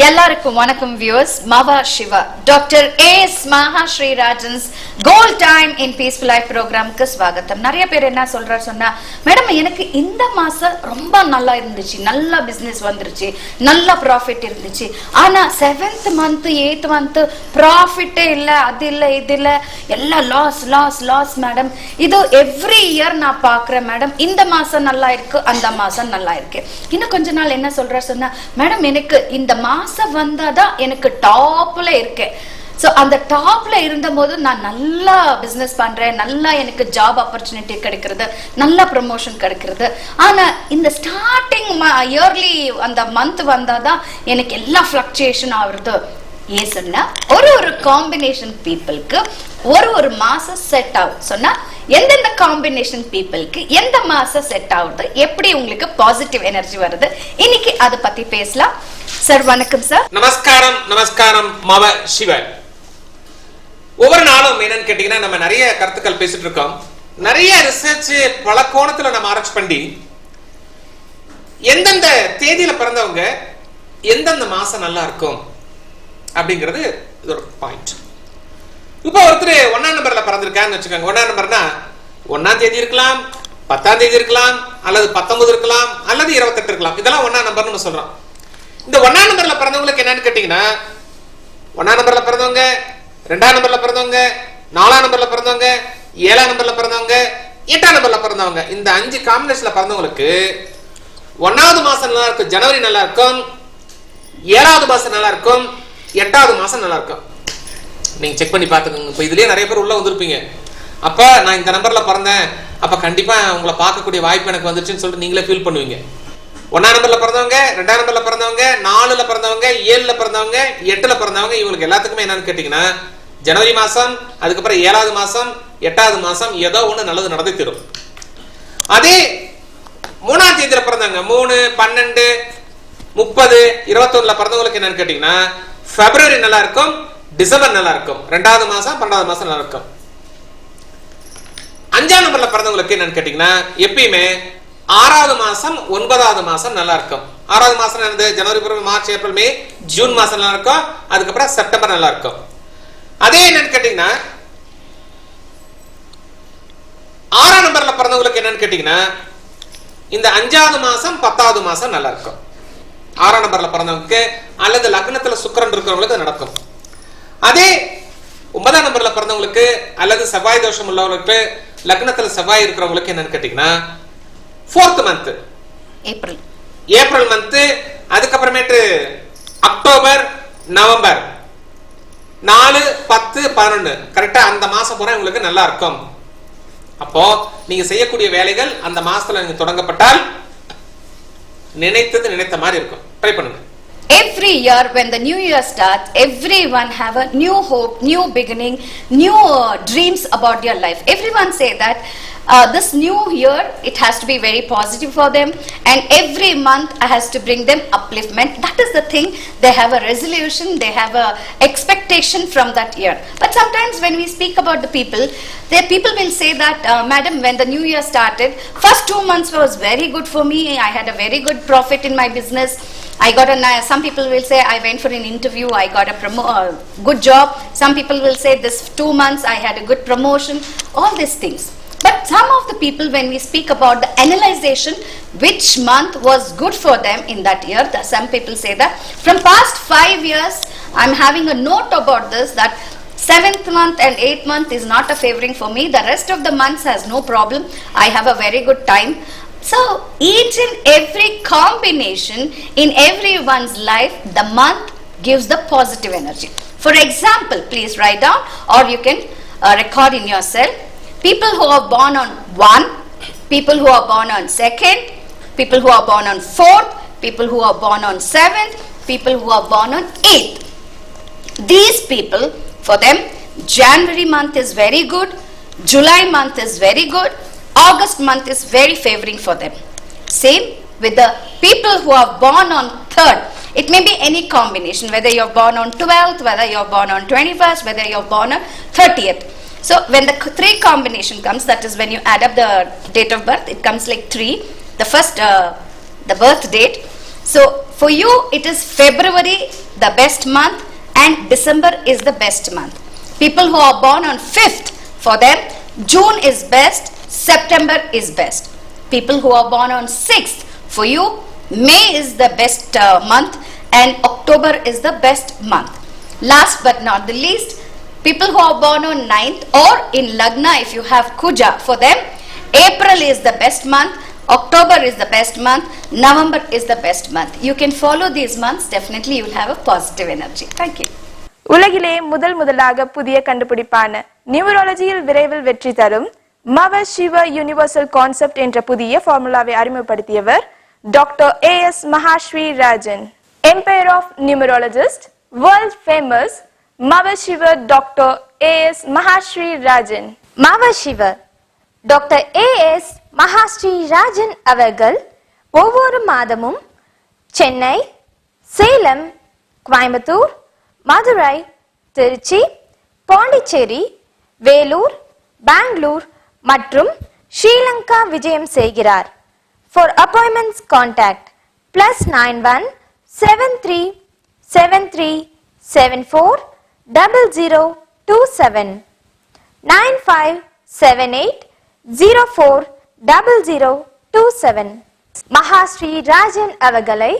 எல்லாருக்கும் வணக்கம் viewers. மவா Siva doctor as மகா ஸ்ரீராஜன்ஸ் கோல் டைம் இன் பீஸ்ஃபுல் லைஃப் ப்ரோக்ராமுக்கு ஸ்வாகத்தம். நிறைய பேர் என்ன சொல்றாரு சொன்னா, மேடம் எனக்கு இந்த மாசம் ரொம்ப நல்லா இருந்துச்சு, நல்ல பிசினஸ் வந்துருச்சு, நல்ல ப்ராஃபிட் இருந்துச்சு, ஆனா 7th month 8th month ப்ராஃபிட்டே இல்ல, அது இல்ல இது இல்ல, எல்லாம் லாஸ் லாஸ் லாஸ் மேடம். இது எவ்ரி இயர் நான் பாக்குறேன் மேடம். இந்த மாசம் நல்லா இருக்கு, அந்த மாசம் நல்லா இருக்கு. இன்னும் கொஞ்ச நாள் என்ன சொல்றாரு சொன்னா, மேடம் எனக்கு இந்த மாசம் வந்தாதான் எனக்கு டாப்ல இருக்கேன். சோ அந்த டாப்ல இருந்த போது நான் நல்லா பிசினஸ் பண்றேன், நல்லா எனக்கு ஜாப் ஆப்பர்ச்சுனிட்டி கிடைக்கிறது, நல்ல ப்ரமோஷன் கிடைக்கிறது. ஆனா இந்த ஸ்டார்டிங் இயர்லி அந்த மந்த் வந்தாதான் எனக்கு எல்லா பிளக்சுவேஷன் ஆகுறது. ஏன் சொன்னா ஒரு காம்பினேஷன் பீப்புளுக்கு ஒரு மாசம் செட் ஆகும். சொன்னா எந்தெந்த காம்பினேஷன் பீப்புளுக்கு எந்த மாசம் செட் ஆகுது, எப்படி உங்களுக்கு பாசிட்டிவ் எனர்ஜி வருது, இன்னைக்கு அதை பத்தி பேசலாம். சார் வணக்கம் சார். நமஸ்காரம். நமஸ்காரம் மவ சிவ. ஒவ்வொரு நாளும் என்னன்னு கேட்டீங்கன்னா நம்ம நிறைய கருத்துக்கள் பேசிட்டு இருக்கோம். நிறைய ரிசர்ச் பல கோணத்துல நம்ம ஆராய்ச்சி பண்ணி எந்தெந்த தேதியில பிறந்தவங்க எந்தெந்த மாசம் நல்லா இருக்கும் அப்படிங்கிறது இது ஒரு பாயிண்ட். இப்போ ஒருத்தர் 1ஆம் நம்பர்ல பிறந்திருக்கான்னு வச்சுக்கோங்க. 1ஆம் நம்பர்னா 1ஆம் தேதி இருக்கலாம், 10ஆம் தேதி இருக்கலாம், அல்லது 19 இருக்கலாம், அல்லது 28 இருக்கலாம். இதெல்லாம் 1ஆம் நம்பர்னு சொல்றோம். இந்த 1ஆம் நம்பர்ல பிறந்தவங்களுக்கு என்னன்னு கேட்டீங்கன்னா, 1ஆம் நம்பர்ல பிறந்தவங்க, 2ஆம் நம்பர்ல பிறந்தவங்க, 4ஆம் நம்பர்ல பிறந்தவங்க, 7ஆம் நம்பர்ல பிறந்தவங்க, 8ஆம் நம்பர்ல பிறந்தவங்க, இந்த 5 காம்பினேஷன்ல பிறந்தவங்களுக்கு 1வது மாசம் நல்லா இருக்கும், ஜனவரி நல்லா இருக்கும், 7வது மாசம் நல்லா இருக்கும், 8வது மாசம் நல்லா இருக்கும். நீங்க செக் பண்ணி பாத்துக்கோங்க. இப்ப இதுலயே நிறைய பேர் உள்ள வந்திருப்பீங்க. அப்ப நான் இந்த நம்பர்ல பிறந்தேன், அப்ப கண்டிப்பா உங்களை பார்க்கக்கூடிய வாய்ப்பு எனக்கு வந்துருச்சுன்னு சொல்லிட்டு நீங்களே ஃபீல் பண்ணுவீங்க. 1ஆம் நம்பர்ல பிறந்தவங்க, 2ஆம் நம்பர்ல பிறந்தவங்க, 4ல பிறந்தவங்க, 7ல பிறந்தவங்க, 8ல பிறந்தவங்க, இவங்களுக்கு எல்லாத்துக்குமே என்னன்னு கேட்டீங்கன்னா ஜனவரி மாசம், அதுக்கப்புறம் 7வது மாசம், 8வது மாசம் ஏதோ ஒண்ணு நல்லது நடந்து தரும். அதே 3ஆம் தேதியில பிறந்தாங்க, 3, 12, 30, 21ல பிறந்தவங்களுக்கு என்னன்னு கேட்டீங்கன்னா பிப்ரவரி நல்லா இருக்கும், டிசம்பர் நல்லா இருக்கும், 2வது மாசம் 12வது மாசம் நல்லா இருக்கும். 5ஆம் நம்பர்ல பிறந்தவங்களுக்கு என்னன்னு கேட்டீங்கன்னா எப்பயுமே 6வது மாசம் 9வது மாசம் நல்லா இருக்கும். 6வது மாசம் என்னது? ஜனவரி, பிப்ரவரி, மார்ச், ஏப்ரல், மே, ஜூன் மாசம் நல்லா இருக்கும், அதுக்கப்புறம் செப்டம்பர் நல்லா இருக்கும். அதே என்னன்னு கேட்டீங்கன்னா 6ஆம் நம்பர்ல பிறந்தவங்களுக்கு என்னன்னு கேட்டீங்கன்னா இந்த 5வது மாசம் 10வது மாசம் நல்லா இருக்கும். 6ஆம் நம்பர்ல பிறந்தவங்களுக்கு அல்லது லக்னத்துல சுக்கிரன் இருக்கிறவங்களுக்கு நடக்கும். அதே 9ஆம் நம்பர்ல பிறந்தவங்களுக்கு அல்லது செவ்வாய் தோஷம் உள்ளவங்களுக்கு, லக்னத்துல செவ்வாய் இருக்கிறவங்களுக்கு என்னன்னு கேட்டீங்கன்னா 4th மந்த் ஏப்ரல் மந்த், அதுக்கப்புறமேட்டு அக்டோபர், நவம்பர் 4, 10, 11 கரெக்டா அந்த மாசம் பூரா உங்களுக்கு நல்லா இருக்கும். அப்போ நீங்க செய்யக்கூடிய வேலைகள் அந்த மாசத்துல நீங்க தொடங்கப்பட்டால் நினைத்தது நினைத்த மாதிரி இருக்கும். ட்ரை பண்ணுங்க. Every year when the new year starts, everyone have a new hope, new beginning, new dreams about their life. Everyone say that this new year it has to be very positive for them, and every month has to bring them upliftment. That is the thing. They have a resolution, they have a expectation from that year. But sometimes when we speak about the people will say that madam, when the new year started, first 2 months was very good for me, I had a very good profit in my business, I got some people will say I went for an interview, I got a good job. Some people will say this 2 months I had a good promotion, all these things. But some of the people, when we speak about the analyzation, which month was good for them in that year, some people say that from past 5 years, I'm having a note about this, that 7th month and 8th month is not a favoring for me. The rest of the months has no problem. I have a very good time. So each and every combination in everyone's life, the month gives the positive energy. For example, please write down, or you can record in yourself. People who are born on 1, people who are born on 2nd, people who are born on 4th, people who are born on 7th, people who are born on 8th. These people, for them, January month is very good, July month is very good, August month is very favoring for them. Same with the people who are born on 3rd. It may be any combination, whether you're born on 12th, whether you're born on 21st, whether you're born on 30th. So when the 3 combination comes, that is when you add up the date of birth, it comes like 3, the first, the birth date. So for you, it is February the best month and December is the best month. People who are born on 5th, for them, June is best, September is best. People who are born on 6th, for you, May is the best month and October is the best month. Last but not the least, people who are born on 9th or in Lagna, if you have Kuja, for them, April is the best month, October is the best month, November is the best month. You can follow these months, definitely you will have a positive energy. Thank you. உலகிலே முதலாக புதிய கண்டுபிடிப்பான நியூமராலஜியில் விரைவில் வெற்றி தரும் மவ சிவ universal concept என்ற புதிய ஃபார்முலாவை அறிமுகப்படுத்தியவர் doctor AS Mahasri Rajan. Empire of numerologist, world famous மவ சிவ டாக்டர் ஏஎஸ் மகாஸ்ரீ ராஜன். மவ சிவ டாக்டர் ஏஎஸ் மகாஸ்ரீ ராஜன் அவர்கள் ஒவ்வொரு மாதமும் சென்னை, சேலம், கோயம்புத்தூர், மதுரை, திருச்சி, பாண்டிச்சேரி, வேலூர், பெங்களூர் மற்றும் ஸ்ரீலங்கா விஜயம் செய்கிறார். For appointments contact +91 73 73 74 0027 95 78 04 0027. Mahasri Rajan அவர்களை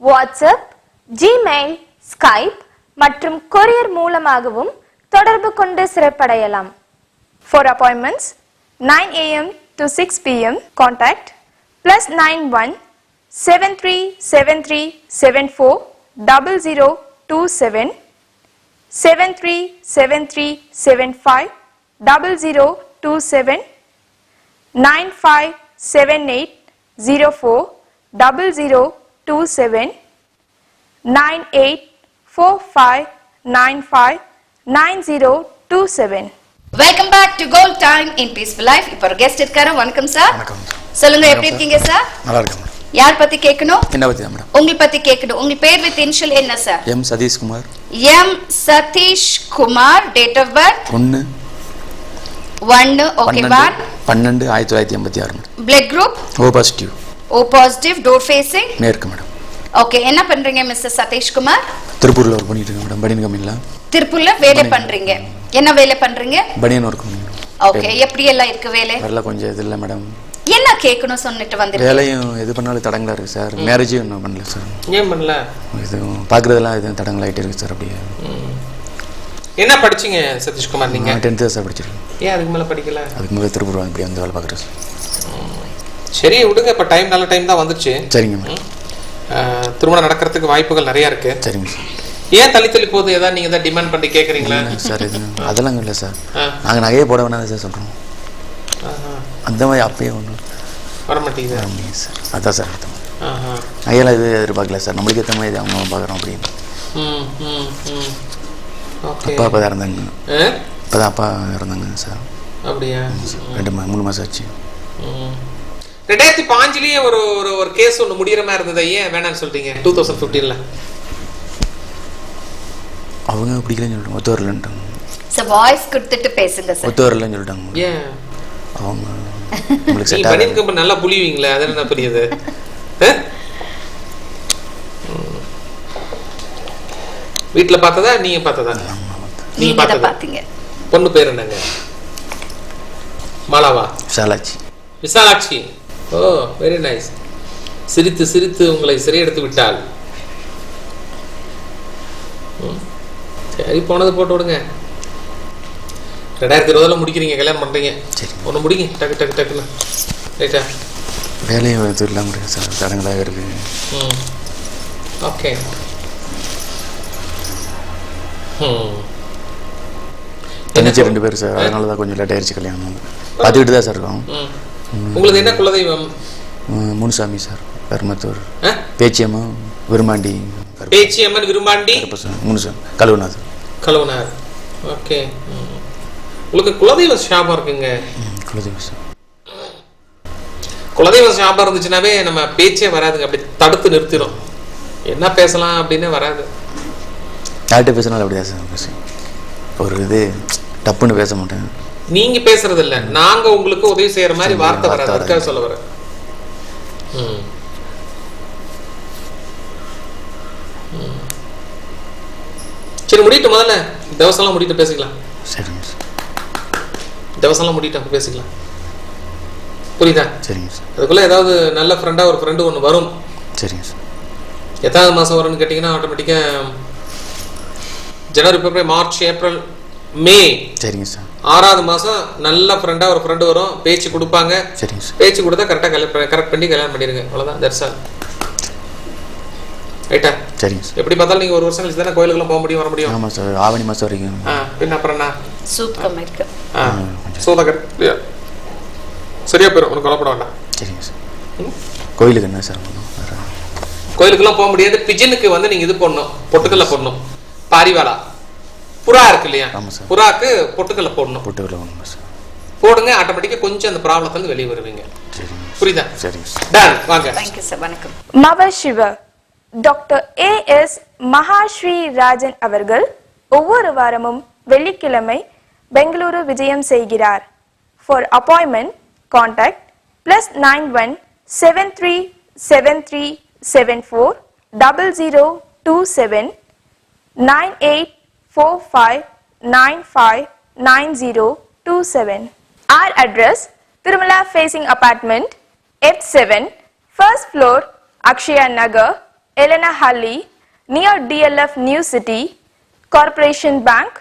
வாட்ஸ்அப், ஜிமெயில், ஸ்கைப் மற்றும் கொரியர் மூலமாகவும் தொடர்பு கொண்டு சிறப்படையலாம். For appointments 9 AM to 6 PM contact +91 73 73 74 0027 73 73 75 0027 95 78 04 0027 98 45 95 9027. Welcome back to gold time in peaceful life. இப்போ ஒரு கெஸ்ட் இருக்காரு. வணக்கம் சார். வணக்கம். சொல்லுங்க, எப்படி இருக்கீங்க சார்? நல்லா இருக்கேன். யார் பத்தி கேட்கணும்? என்ன பத்தி மேடம்? உங்களை பத்தி கேட்கணும். உங்க பேர் வித் இனிஷியல் என்ன sir? M Satish Kumar. M Satish Kumar. Date of birth 1 okay 1 12 1986 madam. Blood group O positive. O positive. Door facing மேற்கு மேடம். ஓகே. என்ன பண்றீங்க மிஸ்டர் சதீஷ் குமார்? திருப்பூர்ல ஒர்க் பண்ணிட்டு இருக்கேன் மேடம். பனியன் கம்பெனில. திருப்பூர்ல வேலை பண்றீங்க. என்ன வேலை பண்றீங்க? பனியன் ஒர்க் பண்ணுங்க. ஓகே. எப்படி எல்லாம் இருக்கு வேலை? வரல கொஞ்சம் இது இல்ல மேடம். என்ன கேட்கணும் சொல்லிட்டு வந்திருக்கீங்க? வேலையும் எது பண்ணாலும் தடங்களா இருக்கு சார். மேரேஜ் இன்னும் பண்ணல சார். ஏன் பண்ணல? இது பாக்குறதெல்லாம் இது தடங்களாயிட்டே இருக்கு சார். அப்படியே என்ன படிச்சீங்க சதீஷ்குமார் நீங்க? 10th சார் படிச்சிருக்கேன். ஏன் அதுக்கு மேல படிக்கல? அதுக்கு மேல திருப்பூர் இப்படி வந்து வேலை பார்க்குறேன் சார். சரி விடுங்க, இப்ப டைம் நல்ல டைம் தான் வந்துச்சு. சரிங்க மேடம். திருமணம் நடக்கிறதுக்கு வாய்ப்புகள் நிறைய இருக்கு. சரிங்க சார். ஏன் தள்ளி போகுது? ஏதாவது நீங்க தான் டிமாண்ட் பண்ணி கேக்குறீங்களா சார்? இது அதெல்லாம் இல்லை சார். நாங்க நகையே போட வேணாம் சார் சொல்றோம். அந்த மாதிரி அப்பயே ஒன்றும் வர மாட்டேங்குது சார். அதான் சார் அர்த்தம். நகையெல்லாம் இது எதிர்பார்க்கல சார். நம்மளுக்கு ஏற்ற மாதிரி அவங்க பார்க்குறோம் அப்படின்னு. அப்பா தான் இருந்தாங்க. இப்போதான் அப்பா இறந்தாங்க சார். அப்படியா? 3 மாதம் ஆச்சு. 2005லயே ஒரு கேஸ் ஒன்று முடிகிற மாதிரி இருந்தது. ஏன் வேணாம்னு சொல்றீங்க 2015ல? அவங்க பிடிக்கலன்னு சொல்லிட்டாங்க. ஒத்து வரலன்ட்டாங்க சார். வாய்ஸ் கொடுத்துட்டு பேசுங்க சார். ஒத்து வரலன்னு சொல்லிட்டாங்க. ஏன் அவங்க உங்களுக்கு செட் ஆகும். நல்லா புளிவீங்களே, அது என்ன புரியுது? வீட்டுல பார்த்ததா நீங்க பார்த்ததா? நீங்க பார்த்தீங்க. பொண்ணு பேர் என்னங்க? மாலாவா? விசாலாட்சி. விசாலாட்சி. ஓ, வெரி நைஸ். சிரித்து சிரித்து உங்களை சிறையெடுத்து விட்டால். சரி, போனது போட்டு விடுங்க. 2020 முடிக்கிறீங்க, கல்யாணம் பண்றீங்க. சரி, ஒன்று முடிங்க டக்கு டக்கு டக்குன்னு. ரைட்டா? வேலையை இது இல்லாமல் இருக்கு சார், தடங்களாக இருக்கு. ஓகே. தங்கச்சி 2 பேர் சார், அதனால தான் கொஞ்சம் லேட் ஆயிடுச்சு கல்யாணம். பார்த்துக்கிட்டு தான் சார் இருக்கோம். உங்களுக்கு என்ன குலதெய்வம்? முனுசாமி சார், கருமத்தூர். பேச்சியம்மா விரும்பாண்டி. பேச்சியம்மன் விரும்பாண்டி. முனுசாமி கழுவுனார். கழுவுனார். ஓகே. உங்களுக்கு குலதெய்வ ஷாபம் இருக்குங்க. குலதெய்வம் சார். குலதெய்வ ஷாபம் இருந்துச்சுனாவே நம்ம பேச்சே வராதுங்க, அப்படி தடுத்து நிறுத்திடும். என்ன பேசலாம் அப்படின்னு வராது. யார்கிட்ட பேசினாலும் அப்படியா சார் பேசுவேன். ஒரு இது டப்புன்னு பேச மாட்டேன். நீங்க பேசுறது இல்ல, நாங்க உங்களுக்கு உதவி செய்யற மாதிரி வார்த்தை வராது. அதுக்காக சொல்ல வர. சரி, முடிட்டு முதல்ல தவசம்லாம் முடிட்டு பேசிக்கலாம். சரிங்க சார். தவசம்லாம் முடிட்டு பேசிக்கலாம். புரியுதா? சரிங்க சார். அதுக்குள்ள ஏதாவது நல்ல ஃப்ரெண்டா ஒரு ஃப்ரெண்டு ஒன்று வரும். சரிங்க சார். எத்தாவது மாதம் வரும்னு கேட்டிங்கன்னா ஆட்டோமேட்டிக்காக ஜனவரி, பிப்ரவரி, மார்ச், ஏப்ரல், மே. சரிங்க சார். 6வது மாதம் நல்ல ஃப்ரெண்டா ஒரு ஃப்ரெண்டு வரும், பேச்சு கொடுப்பாங்க. சரிங்க சார். பேச்சு கொடுத்தா கரெக்ட் பண்ணி கல்யாணம் பண்ணிடுங்க. அவ்வளோதான். That's all. ரைட்டா? சரிங்க சார். எப்படி பார்த்தாலும் நீங்கள் 1 வருஷம் கழிச்சு தானே கோயிலுக்குலாம் போக முடியும், வர முடியும். ஆமாம் சார், ஆவணி மாதம் வரைக்கும். பின்ன அப்புறம் என்ன சூப்பர் இருக்கு. சூதகர் சரியா போயிடும், உனக்கு கொல்லப்பட வேண்டாம். சரிங்க சார். கோயிலுக்கு என்ன சார் பண்ணணும்? கோயிலுக்குலாம் போக முடியாது. பிஜனுக்கு வந்து நீங்கள் இது போடணும், பொட்டுக்கல்ல போடணும். பாரிவாலா புறா இருக்கு இல்லையா, புறாக்கு பொட்டுக்கல்ல போடணும். பொட்டுக்கல்ல போடணும் சார். போடுங்க, ஆட்டோமேட்டிக்கா கொஞ்சம் அந்த ப்ராப்ளத்துல வெளியே வருவீங்க. புரியுதா? சரிங்க சார். டன் வாங்க. Thank you sir. வணக்கம். மவ சிவ டாக்டர் ஏஎஸ் மகாஸ்ரீ ராஜன் அவர்கள் ஒவ்வொரு வாரமும் வெள்ளிக்கிழமை பெங்களூரு விஜயம் செய்கிறார். For appointment contact +91 7373 74 0027 9845959027. Our address Tirumala Facing Apartment F7 First Floor Akshaya Nagar Elena Halli near DLF New City Corporation Bank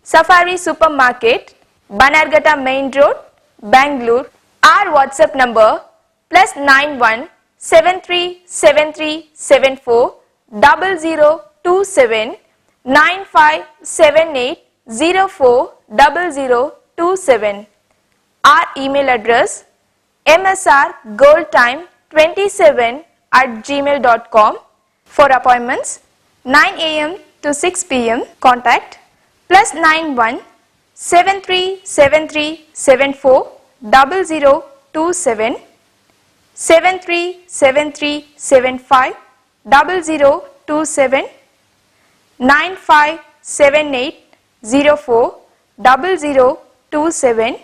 Safari Supermarket Banargata Main Road Bangalore. Our WhatsApp number +91 737374 0027 9578040027. Our email address msrgoldtime27@gmail.com. For appointments 9 a.m. to 6 p.m. contact +91 737374 0027 737375 0027 9578040027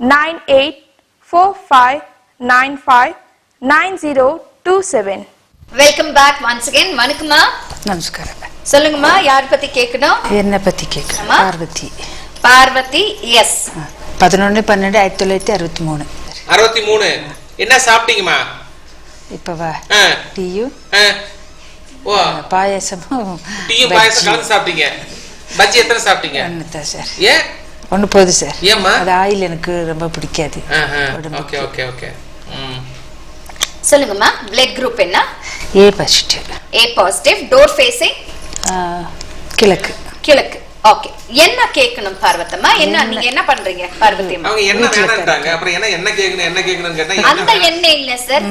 9845959027. Welcome back once again. வணக்கம்மா. நமஸ்காரம். சொல்லுங்கம்மா, யார் பத்தி கேட்கணும்? என்ன பத்தி கேட்கணும்? Parvathi. Parvathi. Yes. 11/12/1963. 63. என்ன சாப்பிட்டீங்கம்மா? இப்பவா டீயும் பாயசமும். டீயும் பாயசம் கலந்து சாப்பிட்டீங்க. பஜ்ஜி எத்தனை சாப்பிட்டீங்க? ஒண்ணுதான் சார். ஏன்? ஒண்ணு போதும் சார். ஏம்மா? அது ஆயில் எனக்கு ரொம்ப பிடிக்காது. Okay okay okay. சொல்லுங்கம்மா, பிளட் குரூப் என்ன? A positive. A positive. Door facing கிழக்கு. கிழக்கு. ஓகே. என்ன கேட்கணும் பார்வதம்மா? என்ன நீங்க என்ன பண்றீங்க பார்வதி அம்மா? அவங்க என்ன வேணும்ன்றாங்க. அப்புறம் என்ன கேக்குறேன்னு கேட்டா அந்த என்ன இல்ல சார்,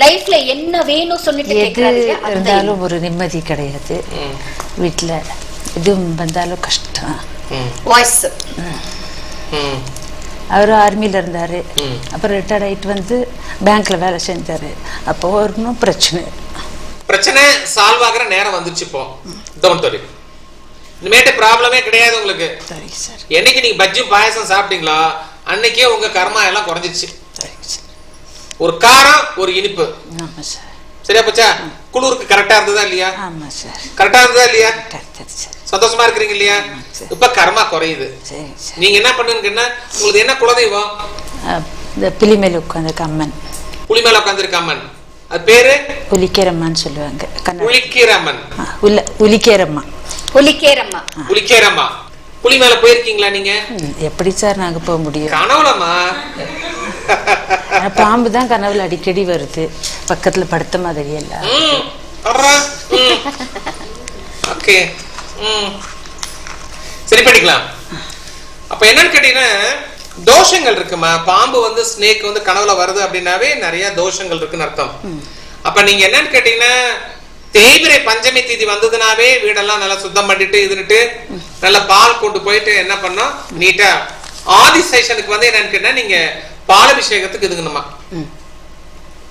லைஃப்ல என்ன வேணும் சொல்லிட்டு கேக்குறாங்க. இருந்தாலும் ஒரு நிம்மதி கிடையாது வீட்ல. எதுவும் வந்தாலும் கஷ்டம். வாய்ஸ். அவரு ஆர்மியில இருந்தாரு, அப்புறம் ரிட்டையர்ட் ஆயிட்டு வந்து பேங்க்ல வேலை செஞ்சாரு. அப்போ ஒன்றும் பிரச்சனை சால்வ் ஆகிற நேரம் வந்துச்சு. இப்போ டோன்ட் வரி, இனிமேட்டு ப்ராப்ளமே கிடையாது உங்களுக்கு. என்னைக்கு நீங்க பஜ்ஜும் பாயசம் சாப்பிட்டீங்களா அன்னைக்கே உங்க கர்மா எல்லாம் குறைஞ்சிச்சு. ஒரு காரம் ஒரு இனிப்பு. சரியா போச்சா? குளிருக்கு கரெக்டா இருந்ததா இல்லையா? கரெக்டா இருந்ததா இல்லையா? சந்தோஷமா இருக்கிறீங்க இல்லையா? இப்ப கர்மா குறையுது. நீங்க என்ன பண்ணுங்கன்னா, உங்களுக்கு என்ன குலதெய்வம்? இந்த புலி மேல உட்காந்துருக்க அம்மன். புலி மேல உட்காந்துருக்க அம்மன், அது பேரு புலிக்கேரம்மான்னு சொல்லுவாங்க. புலிக்கேரம்மன். புலிக்கேரம்மா. புலிக்கேரம்மா. புலிக்கேரம்மா. புலி மேல போயிருக்கீங்களா நீங்க? எப்படி சார் நாங்க போக முடியும்? கனவுலமா? பாம்பு தான் கனவுல அடிக்கடி வருது, பக்கத்துல படுத்த மாதிரி எல்லாம். ஓகே, சரி பண்ணிக்கலாம். அப்ப என்னன்னு கேட்டீங்கன்னா, தோஷங்கள் இருக்குமா? பாம்பு வந்து ஸ்னேக் வந்து கனவுல வருது அப்படின்னாவே நிறைய தோஷங்கள் இருக்குன்னு அர்த்தம். அப்ப நீங்க என்னன்னு கேட்டீங்கன்னா, தேய்பிரை பஞ்சமி தேதி வந்ததுனாவே வீடெல்லாம் நல்லா சுத்தம் பண்ணிட்டு இதுன்னுட்டு நல்ல பால் கொண்டு போயிட்டு என்ன பண்ணோம், நீட்டா ஆதிசேஷனுக்கு வந்து என்னன்னு கேட்டா, நீங்க பாலபிஷேகத்துக்கு இதுங்கணுமா.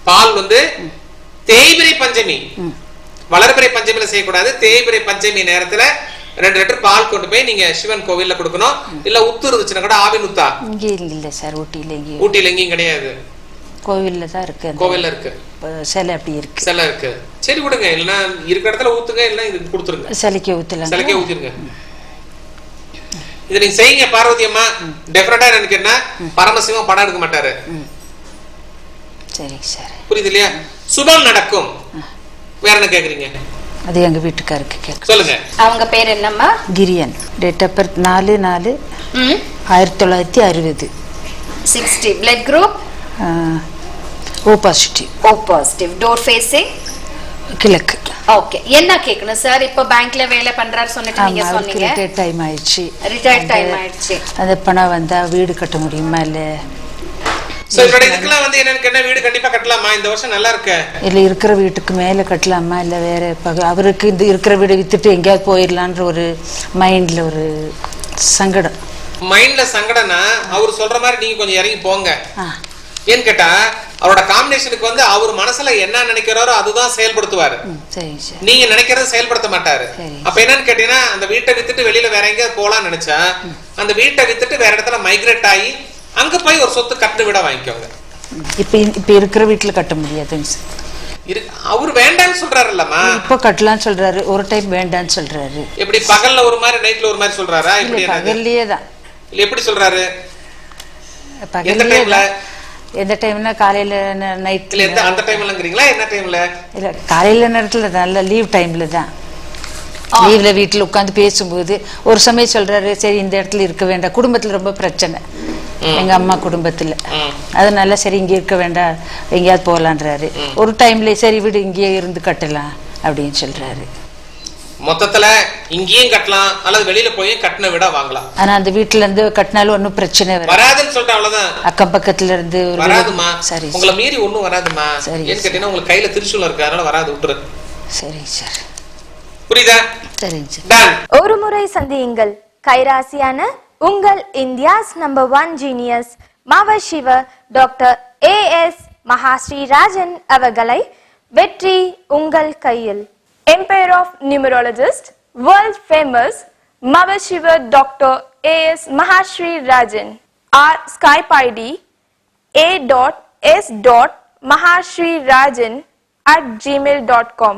பால் வந்து தேய்பிரை பஞ்சமி, வளர்பிறை பஞ்சமியில செய்யக்கூடாது. தேய்பிரை பஞ்சமி நேரத்துல 2 லிட்டர் பால் கொண்டு போய் நீங்க சிவன் கோவில்ல கொடுக்கணும். இல்ல உத்து இருந்துச்சுன்னா கூட ஆவின் உத்தா. இங்க இல்ல சார், ஊட்டியில எங்கேயும் கிடையாது, கோவில்ல தான் இருக்கு. கோவில்ல இருக்கு, சிலை அப்படி இருக்கு, சிலை இருக்கு. சரி விடுங்க, இல்லைன்னா இருக்கிற இடத்துல ஊத்துங்க, இல்லைன்னா இது கொடுத்துருங்க, சிலைக்கே ஊத்தலாம், சிலைக்கே ஊத்திருங்க. இதை நீங்க செய்யுங்க பார்வதி அம்மா. டெஃபினட்டா எனக்கு என்ன, பரமசிவம் படம் எடுக்க மாட்டாரு. சரி சார், புரியுது இல்லையா? சுபம் நடக்கும். வேற என்ன கேக்குறீங்க? அது எங்க வீட்டுக்காருக்கு கேட்க சொல்லுங்க. அவங்க பேர் என்னம்மா? Kiriyan. Date of birth 4/4/1960. 60. Blood group O positive. O positive. Door facing கிழக்கு. ஓகே, என்ன கேட்கணும் சார்? இப்போ பேங்க்ல வேலை பண்றாரு சொன்னிட்டு நீங்க சொன்னீங்க. ரிட்டையர்ட் டைம் ஆயிடுச்சு. ரிட்டையர்ட் டைம் ஆயிடுச்சு. அந்த பணம் வந்தா வீடு கட்ட முடியுமா இல்ல? சோ இதோட இதுக்கெல்லாம் வந்து என்னன்னு கேட்டா, வீடு கண்டிப்பா கட்டலாமா? இந்த வருஷம் நல்லா இருக்கு. இல்ல இருக்கிற வீட்டுக்கு மேல கட்டலாமா இல்ல வேற? அவருக்கு இந்த இருக்கிற வீடு வித்துட்டு எங்கேயாவது போயிடலான்ற ஒரு மைண்ட்ல ஒரு சங்கடம். மைண்ட்ல சங்கடம்னா அவர் சொல்ற மாதிரி நீங்க கொஞ்சம் இறங்கி போங்க. ஏன்னு கேட்டா, அவரோட காம்பினேஷனுக்கு வந்து அவர் மனசுல என்ன நினைக்கிறாரோ அதுதான் செயல்படுத்துவாரு. நீங்க நினைக்கிறத செயல்படுத்த மாட்டாரு. அப்ப என்னன்னு கேட்டீங்கன்னா, அந்த வீட்டை வித்துட்டு வெளியில வேற எங்கேயாவது போலாம்னு நினைச்சா, அந்த வீட்டை வித்துட்டு வேற இடத்துல மைக்ரேட் ஆகி அங்க போய் ஒரு சொத்து கட்டு வீடா வாங்கிக்கோங்க. இப்ப இருக்கிற வீட்டுல கட்ட முடியாதுங்க சார். அவரு வேண்டான்னு சொல்றாருல்லம்மா. இப்ப கட்டலாம்னு சொல்றாரு, ஒரு டைம் வேண்டான்னு சொல்றாரு. எப்படி பகல்ல ஒரு மாதிரி நைட்ல ஒரு மாதிரி சொல்றாரா? இப்படி பகல்லையே தான். இல்ல எப்படி சொல்றாரு? பகல்ல எந்த டைம்னா காலையில நைட்ல அந்த டைம்லங்கறீங்களா? என்ன டைம்ல? இல்ல காலையில நேரத்துல நல்ல லீவ் டைம்ல தான். லீவ்ல வீட்டுல உட்காந்து பேசும்போது ஒரு சமயம் சொல்றாரு, சரி இந்த இடத்துல இருக்க வேண்டாம், குடும்பத்துல ரொம்ப பிரச்சனை எங்க அம்மா குடும்பத்துல, அதனால சரி இங்க இருக்க வேண்டாம் எங்கேயாவது போகலான்றாரு. ஒரு டைம்ல சரி வீடு இங்கேயே இருந்து கட்டலாம் அப்படின்னு சொல்றாரு. மொத்தத்துல இங்கேயும் கட்டலாம் அல்லது வெளியில போய் கட்டின வீடா வாங்கலாம். ஆனா அந்த வீட்டுல இருந்து கட்டினாலும் ஒன்னும் பிரச்சனை வராதுன்னு சொல்லிட்டு அவ்வளவுதான். அக்கம் பக்கத்துல இருந்து வராதுமா. சரி, உங்களை மீறி ஒண்ணும் வராதுமா. ஏன்னு கேட்டீங்கன்னா, உங்களுக்கு கையில திரிசூலம் இருக்கு, அதனால வராது, விட்டுரு. சரி சார், புரியுதா? சரிங்க சார். ஒரு முறை சந்தியுங்கள் கைராசியான உங்கள் இந்தியாஸ் நம்பர் 1 ஜீனியஸ் மாவ சிவ டாக்டர் AS மகாஸ்ரீ ராஜன் அவர்களை. வெற்றி உங்கள் கையில். Empire of Numerologist, world famous Mava Shiva Dr. AS Mahashri Rajan. Our Skype ID a.s.mahashrirajan@gmail.com.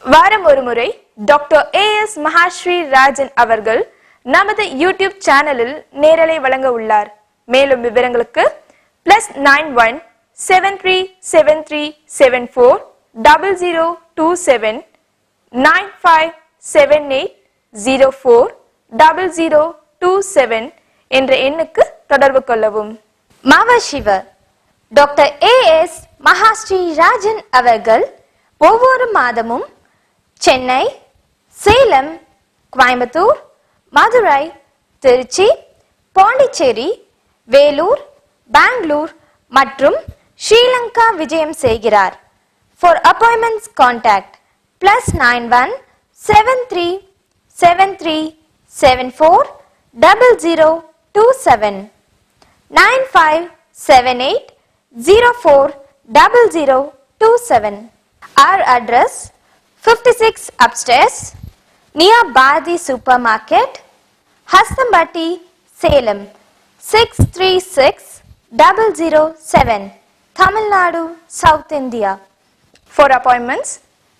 வாரம் ஒரு முறை டாக்டர் AS மகாஸ்ரீ ராஜன் அவர்கள் நமது யூடியூப் சேனலில் நேரலை வழங்க உள்ளார். மேலும் விவரங்களுக்கு +91 737374 0027 9578040027 என்ற எண்ணுக்கு தொடர்பு கொள்ளவும். மாவ சிவ டாக்டர் AS மகாஸ்ரீ ராஜன் அவர்கள் ஒவ்வொரு மாதமும் சென்னை, சேலம், கோயம்புத்தூர், மதுரை, திருச்சி, பாண்டிச்சேரி, வேலூர், பெங்களூர் மற்றும் ஸ்ரீலங்கா விஜயம் செய்கிறார். For appointments contact +91 737374 0027 9578 040027. Our address 56 upstairs near Bharati Supermarket, Hastambatti, Salem 636007, Tamil Nadu, South India. For appointments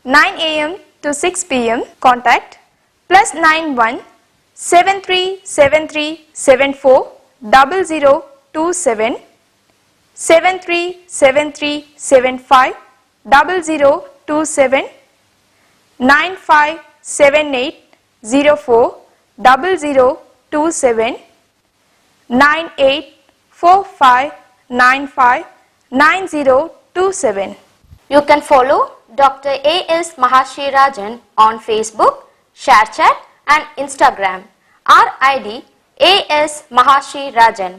9 AM to 6 PM contact +91 737374 0027 737375 0027 957804 0027 9845959027. You can follow Dr. A.S. Mahashri Rajan on Facebook, ShareChat and Instagram. Our ID A.S. Mahashri Rajan.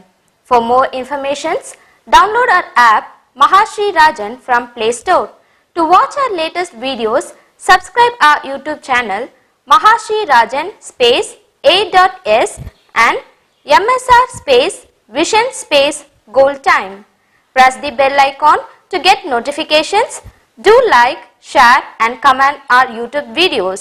For more informations, download our app Mahashri Rajan from Play Store. To watch our latest videos, subscribe our YouTube channel Mahashri Rajan space A.S and MSR space Vision space Gold Time. Press the bell icon to get notifications. Do like, share and comment our YouTube videos.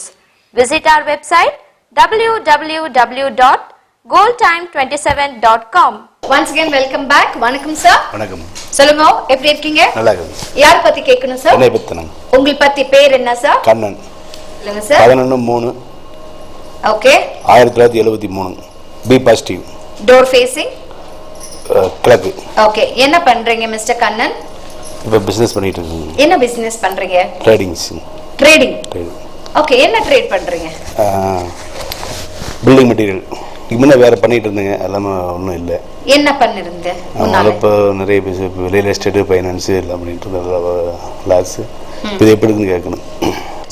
Visit our website www.goldtime27.com. Once again welcome back. வணக்கம் sir. வணக்கம். சொல்லுங்க, எப்படி இருக்கீங்க? நல்லா இருக்கு. யார் பத்தி கேட்கணும் சார்? என்னை பத்தி நான். உங்களை பத்தி பேர் என்ன சார்? கண்ணன். சொல்லுங்க sir. 11/3. Okay. 1973. B positive. Door facing கிழக்கு. ஓகே. என்ன பண்றீங்க மிஸ்டர் கண்ணன்? இப்போ பிசினஸ் பண்ணிட்டு இருக்கேன். என்ன பிசினஸ் பண்றீங்க? ட்ரேடிங்ஸ். ட்ரேடிங். ஓகே. என்ன ட்ரேட் பண்றீங்க? Building material. முன்ன வேற பண்ணிட்டு இருந்தேங்க, எல்லாமே ஒன்றும் இல்லை. என்ன பண்ணிருந்தீங்க? இப்போ நிறைய ரியல் எஸ்டேட் ஃபைனான்ஸ் எல்லாம் பண்ணிட்டு இருந்தேன். லாஸ் இது எப்படி இருக்குன்னு கேட்கணும்.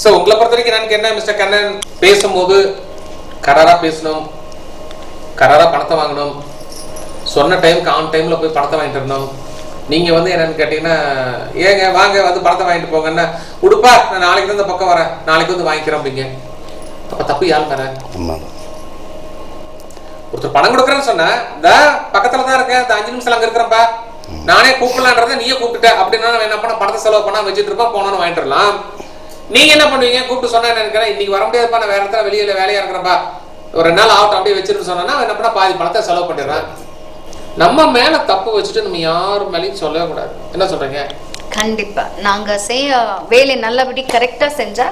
ஸோ உங்களை பொறுத்த வரைக்கும் எனக்கு என்ன மிஸ்டர் கண்ணன், பேசும்போது கராரா பேசணும், கராரா பணத்தை வாங்கணும், சொன்ன டைமுக்கு ஆன் டைம்ல போய் பணத்தை வாங்கிட்டு இருந்தோம். நீங்க வந்து என்னன்னு கேட்டீங்கன்னா, ஏங்க வாங்க வந்து பணத்தை வாங்கிட்டு போங்கன்னா, உடுப்பா நான் நாளைக்கு தான் இந்த பக்கம் வரேன், நாளைக்கு வந்து வாங்கிக்கிறோம் அப்படிங்க. அப்ப தப்பு யாரும் வர? ஒருத்தர் பணம் கொடுக்குறேன்னு சொன்னா, இந்த பக்கத்துல தான் இருக்கேன், இந்த 5 நிமிஷம் அங்க இருக்கிறப்பா, நானே கூப்பிடலான்றத நீயே கூப்பிட்டுட்ட அப்படின்னா என்ன பண்ண, பணத்தை செலவு பண்ணா வச்சுட்டு இருப்பா, போனோன்னு வாங்கிட்டுலாம். நீங்க என்ன பண்ணுவீங்க, கூப்பிட்டு சொன்னா என்ன நினைக்கிறேன், இன்னைக்கு வர முடியாதுப்பா, நான் வேற இடத்துல வெளியில வேலையா இருக்கிறப்பா, ஒரு 2 நாள் ஆகட்டும் அப்படியே வச்சிருந்து சொன்னா என்ன பண்ண, பாதி பணத்தை செலவு பண்ணிடுறேன். நம்ம மேல தப்பு வச்சுட்டு நம்ம யாரும் மேலேயும் சொல்லவே கூடாது. என்ன சொல்றீங்க? கண்டிப்பா நாங்க செய்ய வேலை நல்லபடி கரெக்டா செஞ்சா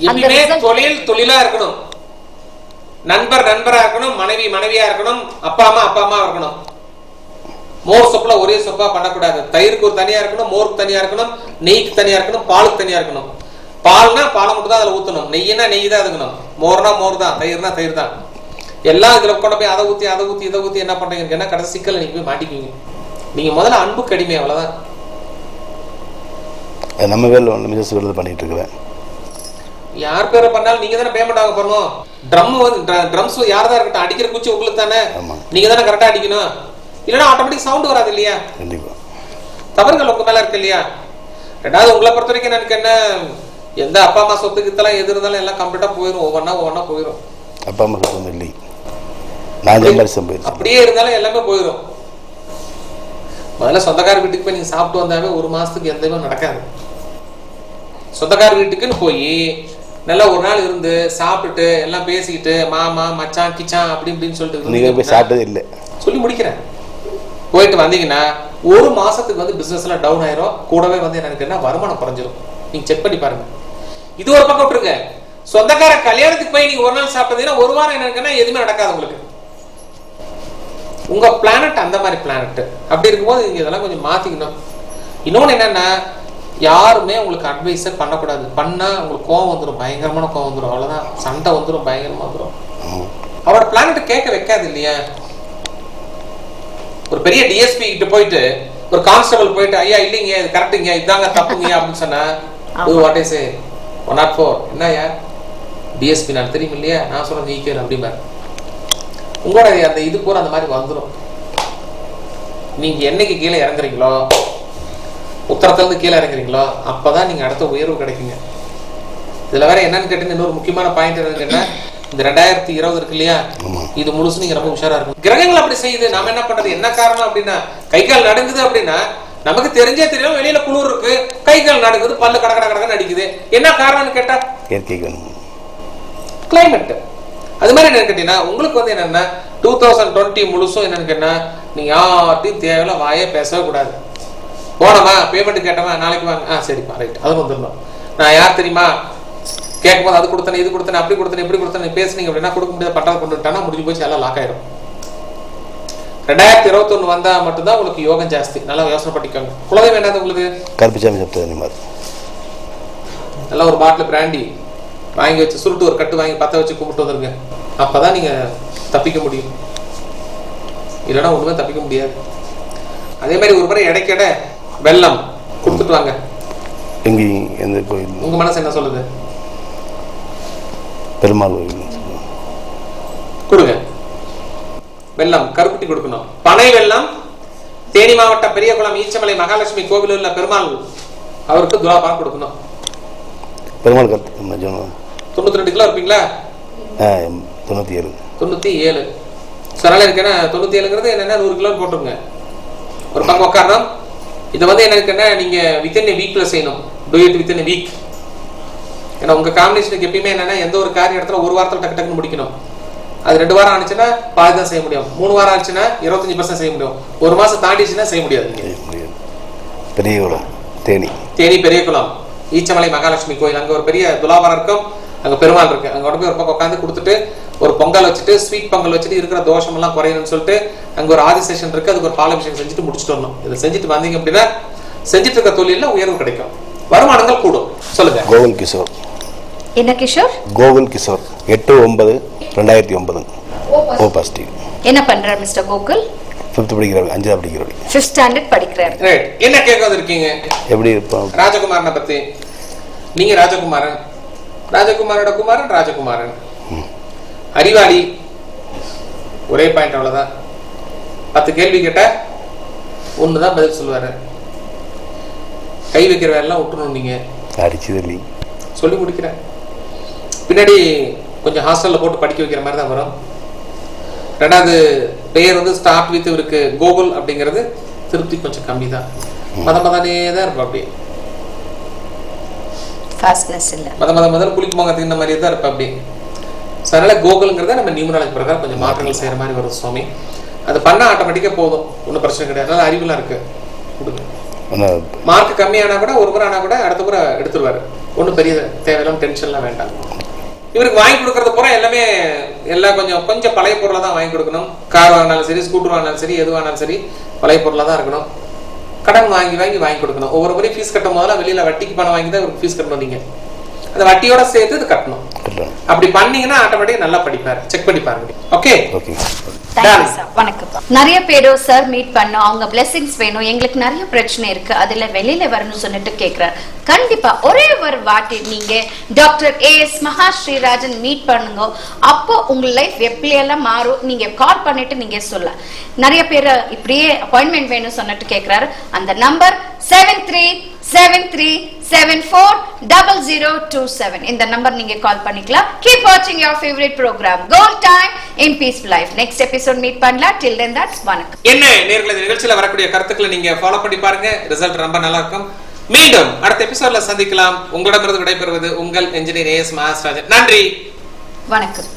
எப்பவுமே தொழில் தொழிலா இருக்கணும், நண்பர் நண்பரா இருக்கணும், மனைவி மனைவியா இருக்கணும், அப்பா அம்மா இருக்கணும். மோர் சொப்புல ஒரே சொப்பா பண்ணக்கூடாது. தயிருக்கு ஒரு தனியா இருக்கணும், மோருக்கு தனியா இருக்கணும், நெய்க்கு தனியா இருக்கணும், பாலுக்கு தனியா இருக்கணும். பால்னா பாலை மட்டும் தான் அதுல ஊத்தணும், நெய்னா நெய் தான் இருக்கணும், மோர்னா மோர் தான், தயிர்னா தயிர் தான். எல்லாம் இதுல கொண்டு போய் அதை ஊத்தி இதை ஊத்தி என்ன பண்றீங்கன்னா கடைசி சிக்கல் நீங்க போய் மாட்டிக்குவீங்க. நீங்க முதல்ல அன்பு கடிமை, அவ்வளவுதான். நம்ம வேலை பண்ணிட்டு இருக்கிறேன். யார் பேரை பண்ணாலும் நீங்க தானே பேமெண்ட் ஆக போறோம். ட்ரம்ஸ் யாரதான் இருக்கட்டும், அடிக்கிற குச்சி உங்களுக்கு தானே, நீங்க தானே கரெக்டா அடிக்கணும். இல்லைன்னா ஆட்டோமேட்டிக் சவுண்ட் வராது இல்லையா? தவறுகள் உங்க மேல இருக்கு இல்லையா? ரெண்டாவது உங்களை பொறுத்த வரைக்கும் எனக்கு என்ன, எந்த அப்பா அம்மா சொத்துக்கு இதெல்லாம் எது இருந்தாலும் எல்லாம் கம்ப்ளீட்டா போயிடும், ஒவ்வொன்னா போயிடும். அப்பா அம்மா சொத்து இல்லை, அப்படியே இருந்தாலும் எல்லாமே போயிடும். முதல்ல சொந்தக்கார வீட்டுக்கு போய் நீங்க சாப்பிட்டு வந்தாவே 1 மாசத்துக்கு எதுவுமே நடக்காது. சொந்தக்கார வீட்டுக்குன்னு போய் நல்லா ஒரு நாள் இருந்து சாப்பிட்டுட்டு எல்லாம் பேசிக்கிட்டு மாமா மச்சான் கிச்சான் அப்படி இப்படின்னு சொல்லிட்டு சாப்பிட்டது இல்லை சொல்லி முடிக்கிறேன். போயிட்டு வந்தீங்கன்னா 1 மாசத்துக்கு வந்து பிசினஸ் எல்லாம் டவுன் ஆயிரும். கூடவே வந்து எனக்கு என்ன வருமானம் குறைஞ்சிரும். நீங்க செக் பண்ணி பாருங்க. இது ஒரு பக்கம் விட்டுருங்க. சொந்தக்கார கல்யாணத்துக்கு போய் நீங்க ஒரு நாள் சாப்பிட்டீங்கன்னா 1 வாரம் என்னன்னா எதுவுமே நடக்காது உங்களுக்கு. உங்க பிளானட் அந்த மாதிரி பிளானட். அப்படி இருக்கும்போது நீங்க இதெல்லாம் கொஞ்சம் மாத்திக்கணும். இன்னொன்னு என்னன்னா, யாருமே உங்களுக்கு அட்வைஸ பண்ணக்கூடாது. பண்ணா உங்களுக்கு கோவம் வந்துடும், பயங்கரமான கோவம் வந்துடும், அவ்வளவுதான். சண்டை வந்துடும், பயங்கரமா வந்துடும். அவரோட பிளானட் கேட்க வைக்காது இல்லையா? ஒரு பெரிய டிஎஸ்பி கிட்ட போயிட்டு ஒரு கான்ஸ்டபிள் போயிட்டு ஐயா இல்லைங்க இது கரெக்டுங்க இதாங்க தப்புங்க அப்படின்னு சொன்னா வாட் இஸ் 104 என்னயா டிஎஸ்பி நான் தெரியும் இல்லையா, நான் சொல்றது நீக்கேன் அப்படிம்பாரு. உங்களோட அந்த இது பூரா அந்த மாதிரி வந்துடும். நீங்க என்னைக்கு கீழே இறங்குறீங்களோ, உத்தரத்துல இருந்து கீழே இறங்குறீங்களோ, அப்பதான் நீங்க அடுத்த உயர்வு கிடைக்குங்க. இதுல வேற என்னன்னு கேட்டீங்கன்னா இன்னொரு முக்கியமான பாயிண்ட் என்னன்னு கேட்டா, இந்த 2020 இருக்கு இல்லையா, இது முழுசு நீங்க ரொம்ப உஷாரா இருக்கும். கிரகங்கள் அப்படி செய்யுது, நாம என்ன பண்றது? என்ன காரணம் அப்படின்னா, கை கால் நடுங்குது அப்படின்னா நமக்கு தெரிஞ்சே தெரியும். வெளியில குளிர் இருக்கு, கை கால் நடுங்குது, பல்லு கடகடன்னு அடிக்குது. என்ன காரணம்னு கேட்டா கிளைமேட். அது மாதிரி என்னன்னு கேட்டீங்கன்னா, உங்களுக்கு வந்து என்னன்னா 2020 முழுசும் என்னன்னு கேட்டா, நீங்க யார்ட்டையும் தேவையில்ல வாயே பேசவே கூடாது. போனோமா பேமெண்ட் கேட்டோமா நாளைக்கு வாங்க, சரிப்பா ரைட், அது வந்துடணும். நான் யார் தெரியுமா, கேட்கும்போது அது கொடுத்தேன், இது கொடுத்தேன், அப்படி கொடுத்தேன், இப்படி கொடுத்தேன் பேசுனீங்க அப்படின்னா கொடுக்க முடியாத பட்டாவை கொண்டு விட்டானா முடிஞ்சு போச்சு, எல்லாம் லாக் ஆயிரும். 2021 வந்தா மட்டும்தான் உங்களுக்கு யோகம் ஜாஸ்தி. நல்லா யோசனை பண்ணிக்கோங்க. குலதெய்வம் என்னது உங்களுக்கு? கருப்புச்சாமி சப்தகன்னி மாதிரி. நல்லா ஒரு பாட்டில் பிராண்டி வாங்கி வச்சு சுருட்டு ஒரு கட்டு வாங்கி பற்ற வச்சு கும்பிட்டு வந்துருங்க. அப்பதான் நீங்க தப்பிக்க முடியும், இல்லைன்னா ஒண்ணுமே தப்பிக்க முடியாது. அதே மாதிரி ஒரு முறை இடைக்கிட வெல்லம் கொடுத்துட்டு வாங்க. எங்க எந்த கோயில்? உங்க மனசு என்ன சொல்லுது? பெருமாள் கோயில் கொடுங்க. வெல்லம் கருப்பட்டி கொடுக்கணும். பனை வெல்லம் தேனி மாவட்டம் பெரியகுளம் ஈச்சமலை மகாலட்சுமி கோவில் உள்ள பெருமாள் அவருக்கு துலாபாரம் கொடுக்கணும். பெருமாள் 92 கிலோ இருப்பீங்களா? 97. அதனால எனக்கு என்ன 97ங்கிறது என்னன்னா 100 கிலோ போட்டுருங்க. ஒரு பக்கம் உட்காரணும். இதை வந்து எனக்கு என்ன நீங்க வித்தின் எ வீக்ல செய்யணும். Do it within a week. ஏன்னா உங்க காம்பினேஷனுக்கு எப்பயுமே என்னன்னா எந்த ஒரு காரிய இடத்துல ஒரு வாரத்தில் டக்கு டக்குன்னு முடிக்கணும். அது 2 வாரம் ஆனிச்சுன்னா பாதி தான் செய்ய முடியும். 3 வாரம் ஆச்சுன்னா 25% செய்ய முடியும். 1 மாசம் தாண்டிச்சுன்னா செய்ய முடியாது. பெரியகுளம் தேனி பெரியகுளம் ஈச்சமலை மகாலட்சுமி கோயில், அங்க ஒரு பெரிய துலாபாரம் இருக்கும், அங்க பெருமாள் இருக்கு. அங்க உடனே ஒரு பக்கம் உட்காந்து கொடுத்துட்டு ஒரு பொங்கல் வச்சுட்டு ஸ்வீட் பொங்கல் வச்சுட்டு இருக்கிற தோஷம் எல்லாம் குறையணும்னு சொல்லிட்டு அங்க ஒரு ஆதிசேஷன் இருக்கு, அதுக்கு ஒரு பாலாபிஷேகம் செஞ்சுட்டு முடிச்சுட்டு வரணும். இதை செஞ்சுட்டு வந்தீங்க அப்படின்னா செஞ்சுட்டு இருக்க தொழில உயர்வு கிடைக்கும், வருமானங்கள் கூடும். சொல்லுங்க. கோகுல் கிஷோர். என்ன கிஷோர்? Gokul Kishore 8/9/2009 O positive. என்ன பண்றார் மிஸ்டர் கோகுல்? 5th படிக்கிறாரு, 5th படிக்கிறாரு, 5th ஸ்டாண்டர்ட் படிக்கிறாரு. என்ன கேட்க வந்திருக்கீங்க? எப்படி இருப்பான்? ராஜகுமாரனை பத்தி. நீங்க ராஜகுமாரன், ராஜகுமாரோட குமாரன் ராஜகுமாரன், அறிவாளி. ஒரே பாயிண்ட், அவ்வளவுதான். 10 கேள்வி கேட்ட ஒண்ணுதான் பதில் சொல்லுவாரு. கை வைக்கிற வேலைலாம் விட்டுணும். நீங்க அடிச்சது சொல்லி முடிக்கிறேன். பின்னாடி கொஞ்சம் ஹாஸ்டல்ல போட்டு படிக்க வைக்கிற மாதிரி தான் வரும். 2வது பெயர் வந்து ஸ்டார்ட் வித் இருக்கு கோகுல் அப்படிங்கிறது திருப்தி கொஞ்சம் கம்மி தான். மதனே தான் இருப்பா. அப்படி முதல் குளிக்கு போங்க இந்த மாதிரியே தான் இருப்பா. அப்படி அதனால கோகுல்ங்கிறத நம்ம நியூமராலஜி பிரகாரம் கொஞ்சம் மாற்றங்கள் செய்யற மாதிரி வரும் சுவாமி. அது பண்ணா ஆட்டோமேட்டிக்கா போதும், ஒன்றும் பிரச்சனை கிடையாது. அதனால அறிவுலாம் இருக்கு. கொடுங்க. மார்க் கம்மியானா கூட ஒரு முறை ஆனா கூட அடுத்த முறை எடுத்துருவாரு. ஒன்றும் பெரிய தேவையில்லாம டென்ஷன்லாம் வேண்டாம். இவருக்கு வாங்கி கொடுக்கறது பூரா எல்லாமே எல்லாம் கொஞ்சம் கொஞ்சம் பழைய பொருளை தான் வாங்கி கொடுக்கணும். கார் வாங்கினாலும் சரி, ஸ்கூட்டர் வாங்கினாலும் சரி, எது வாங்கினாலும் சரி பழைய பொருளாக தான் இருக்கணும். கடன் வாங்கி கொடுக்கணும். ஒவ்வொரு முறையும் ஃபீஸ் கட்டும் போதெல்லாம் வெளியில வட்டிக்கு பணம் வாங்கி தான் இவருக்கு ஃபீஸ் கட்டணும். நீங்க அந்த வட்டியோட சேர்த்து இது கட்டணும். அப்படி பண்ணீங்கன்னா ஆட்டோமேட்டிக்கா நல்லா படிப்பாரு. செக் பண்ணி பாருங்க. ஓகே. வணக்கம். நிறைய பேரோ சார் மீட் பண்ணோம், அவங்க பிளெஸிங்ஸ் வேணும், எங்களுக்கு நிறைய பிரச்சனை இருக்கு, அதுல வெளியில வரணும்னு சொல்லிட்டு கேக்குறாரு. கண்டிப்பா ஒரே ஒரு வாட்டி நீங்க டாக்டர் A.S. மகாஸ்ரீராஜன் மீட் பண்ணுங்க. அப்போ உங்க லைஃப் எப்படியெல்லாம் மாறும் நீங்க கால் பண்ணிட்டு நீங்க சொல்ல. நிறைய பேர் இப்படியே அப்பாயின்மெண்ட் வேணும் சொல்லிட்டு கேக்குறாரு. அந்த நம்பர் 7373740027. இந்த நம்பர் நீங்க கால் பண்ணிக்கலாம். Keep watching your favorite program Gold Time in Peaceful Life. Next episode meet பண்ணலாம். Till then that's வணக்கம். என்ன நேயர்களே, இந்த நிகழ்ச்சியில வரக்கூடிய கருத்துக்களை நீங்க ஃபாலோ பண்ணி பாருங்க. ரிசல்ட் ரொம்ப நல்லா இருக்கும். மீண்டும் அடுத்த எபிசோட்ல சந்திக்கலாம். உங்களிடமிருந்து விடைபெறுவது உங்கள் இன்ஜினியர் A.S. மகாஸ்ராஜன். நன்றி, வணக்கம்.